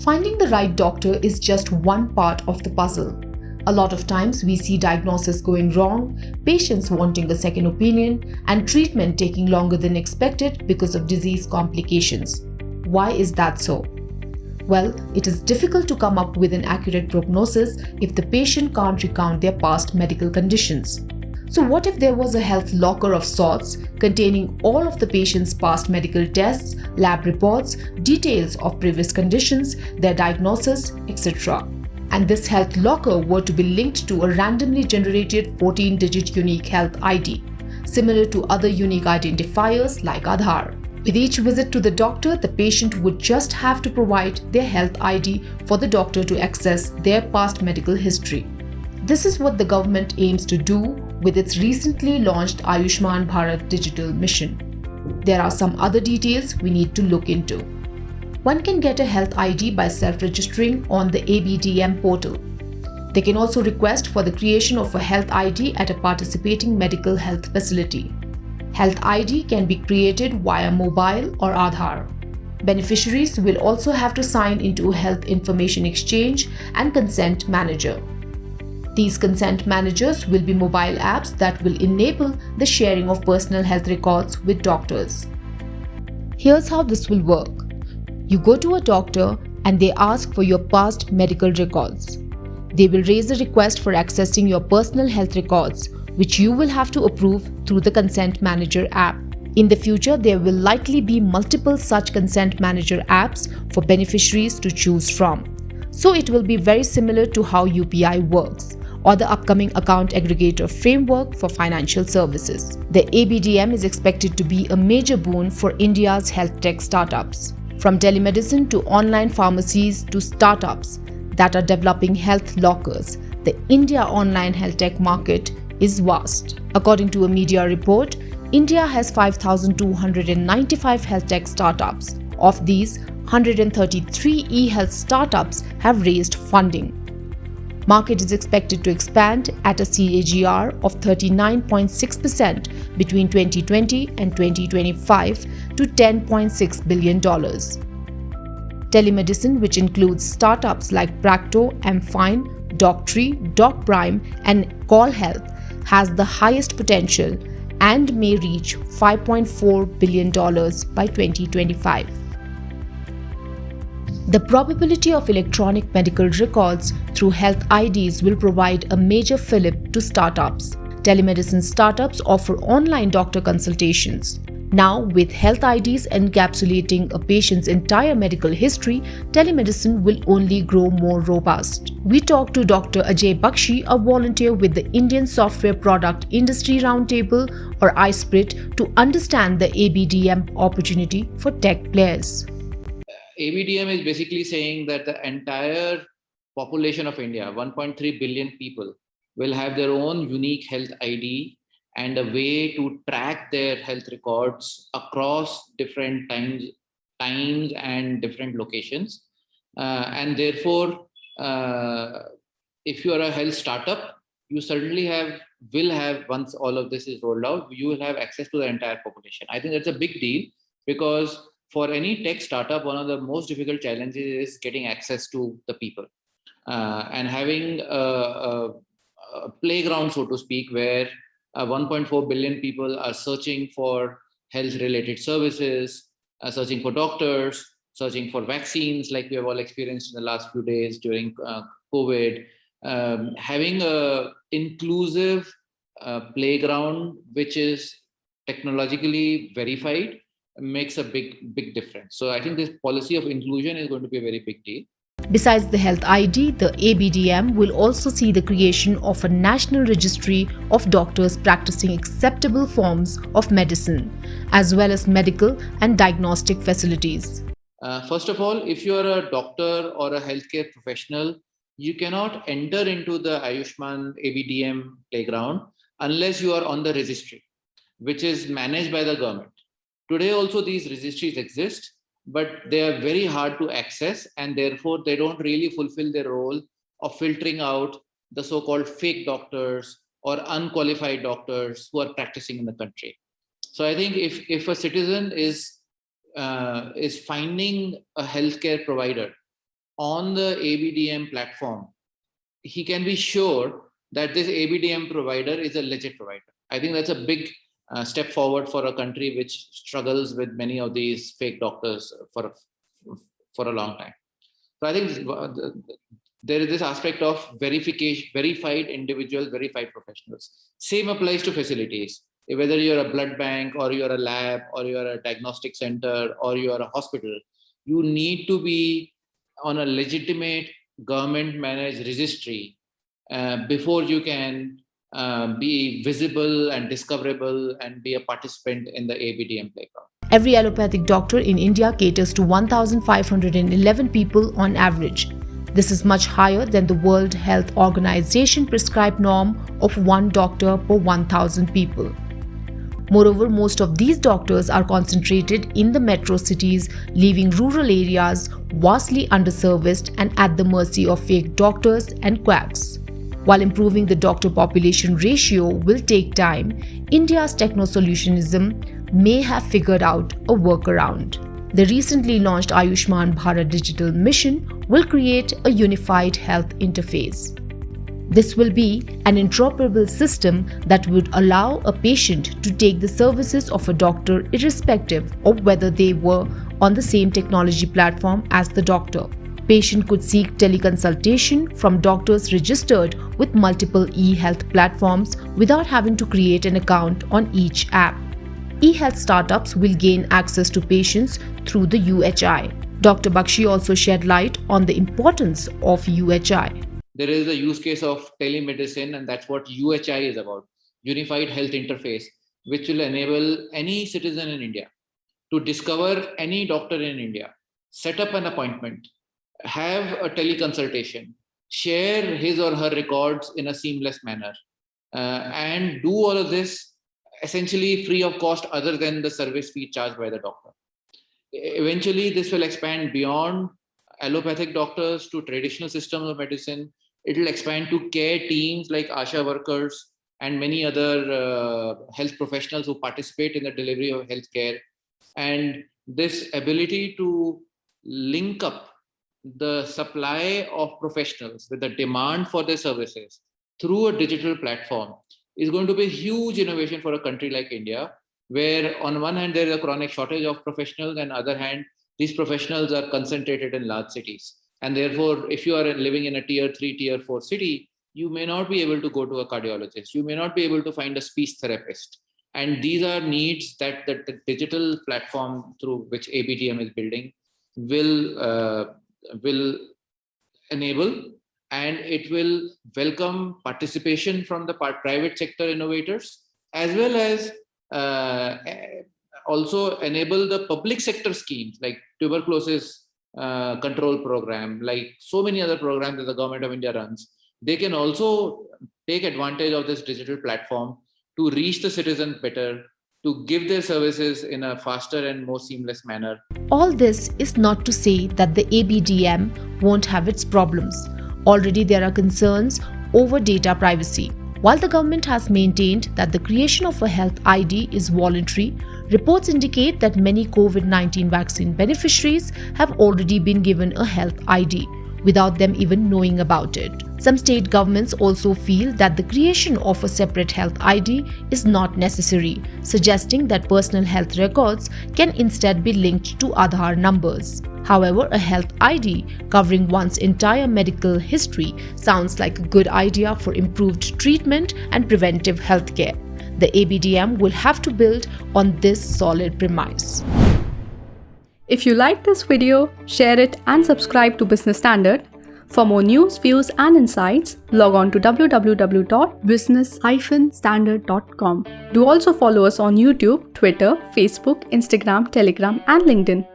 Finding the right doctor is just one part of the puzzle. A lot of times we see diagnosis going wrong, patients wanting a second opinion, and treatment taking longer than expected because of disease complications. Why is that so? Well, it is difficult to come up with an accurate prognosis if the patient can't recount their past medical conditions. So what if there was a health locker of sorts containing all of the patient's past medical tests, lab reports, details of previous conditions, their diagnosis, etc. And this health locker were to be linked to a randomly generated 14-digit unique health ID, similar to other unique identifiers like Aadhaar. With each visit to the doctor, the patient would just have to provide their health ID for the doctor to access their past medical history. This is what the government aims to do with its recently launched Ayushman Bharat Digital Mission. There are some other details we need to look into. One can get a health ID by self-registering on the ABDM portal. They can also request for the creation of a health ID at a participating medical health facility. Health ID can be created via mobile or Aadhaar. Beneficiaries will also have to sign into a health information exchange and consent manager. These consent managers will be mobile apps that will enable the sharing of personal health records with doctors. Here's how this will work. You go to a doctor and they ask for your past medical records. They will raise a request for accessing your personal health records, which you will have to approve through the Consent Manager app. In the future, there will likely be multiple such Consent Manager apps for beneficiaries to choose from. So it will be very similar to how UPI works, or the upcoming account aggregator framework for financial services. The ABDM is expected to be a major boon for India's health tech startups. From telemedicine to online pharmacies to startups that are developing health lockers, the India online health tech market is vast. According to a media report, India has 5,295 health tech startups. Of these, 133 e-health startups have raised funding. Market is expected to expand at a CAGR of 39.6% between 2020 and 2025 to $10.6 billion. Telemedicine, which includes startups like Practo, Amfine, Doctree, DocPrime, and Call Health, has the highest potential and may reach $5.4 billion by 2025. The probability of electronic medical records through health IDs will provide a major fillip to startups. Telemedicine startups offer online doctor consultations. Now, with health IDs encapsulating a patient's entire medical history, telemedicine will only grow more robust. We talked to Dr. Ajay Bakshi, a volunteer with the Indian Software Product Industry Roundtable or ISPRIT, to understand the ABDM opportunity for tech players. ABDM is basically saying that the entire population of India, 1.3 billion people, will have their own unique health ID and a way to track their health records across different times and different locations. And therefore, if you are a health startup, you certainly will have, once all of this is rolled out, you will have access to the entire population. I think that's a big deal because for any tech startup, one of the most difficult challenges is getting access to the people and having a playground, so to speak, where 1.4 billion people are searching for health-related services, searching for doctors, searching for vaccines, like we have all experienced in the last few days during COVID. Having an inclusive playground, which is technologically verified, makes a big difference. So I think this policy of inclusion is going to be a very big deal. Besides the health ID, the ABDM will also see the creation of a national registry of doctors practicing acceptable forms of medicine, as well as medical and diagnostic facilities. First of all, if you are a doctor or a healthcare professional, you cannot enter into the Ayushman ABDM playground unless you are on the registry, which is managed by the government. Today also these registries exist, but they are very hard to access, and therefore they don't really fulfill their role of filtering out the so-called fake doctors or unqualified doctors who are practicing in the country. So I think if a citizen is finding a healthcare provider on the ABDM platform, he can be sure that this ABDM provider is a legit provider. I think that's a big step forward for a country which struggles with many of these fake doctors for a long time. So I think there is this aspect of verification, verified individuals, verified professionals. Same applies to facilities. Whether you're a blood bank or you're a lab or you're a diagnostic center or you're a hospital, you need to be on a legitimate government managed registry before you can be visible and discoverable and be a participant in the ABDM playground. Every allopathic doctor in India caters to 1,511 people on average. This is much higher than the World Health Organization prescribed norm of 1 doctor per 1,000 people. Moreover, most of these doctors are concentrated in the metro cities, leaving rural areas vastly underserviced and at the mercy of fake doctors and quacks. While improving the doctor population ratio will take time, India's techno-solutionism may have figured out a workaround. The recently launched Ayushman Bharat Digital Mission will create a unified health interface. This will be an interoperable system that would allow a patient to take the services of a doctor irrespective of whether they were on the same technology platform as the doctor. Patient could seek teleconsultation from doctors registered with multiple e-health platforms without having to create an account on each app. E-health startups will gain access to patients through the UHI. Dr. Bakshi also shed light on the importance of UHI. There is a use case of telemedicine, and that's what UHI is about, Unified Health Interface, which will enable any citizen in India to discover any doctor in India, set up an appointment, have a teleconsultation, share his or her records in a seamless manner, and do all of this essentially free of cost other than the service fee charged by the doctor. Eventually, this will expand beyond allopathic doctors to traditional systems of medicine. It will expand to care teams like ASHA workers and many other health professionals who participate in the delivery of healthcare. And this ability to link up the supply of professionals with the demand for their services through a digital platform is going to be a huge innovation for a country like India, where on one hand there is a chronic shortage of professionals, and on the other hand these professionals are concentrated in large cities. And therefore, if you are living in a tier 3, tier 4 city, you may not be able to go to a cardiologist. You may not be able to find a speech therapist. And these are needs that the digital platform through which ABDM is building will enable, and it will welcome participation from the private sector innovators, as well as also enable the public sector schemes like tuberculosis control program, like so many other programs that the government of India runs. They can also take advantage of this digital platform to reach the citizens better, to give their services in a faster and more seamless manner. All this is not to say that the ABDM won't have its problems. Already there are concerns over data privacy. While the government has maintained that the creation of a health ID is voluntary, reports indicate that many COVID-19 vaccine beneficiaries have already been given a health ID without them even knowing about it. Some state governments also feel that the creation of a separate health ID is not necessary, suggesting that personal health records can instead be linked to Aadhaar numbers. However, a health ID covering one's entire medical history sounds like a good idea for improved treatment and preventive healthcare. The ABDM will have to build on this solid premise. If you like this video, share it and subscribe to Business Standard. For more news, views and insights, log on to www.business-standard.com. Do also follow us on YouTube, Twitter, Facebook, Instagram, Telegram and LinkedIn.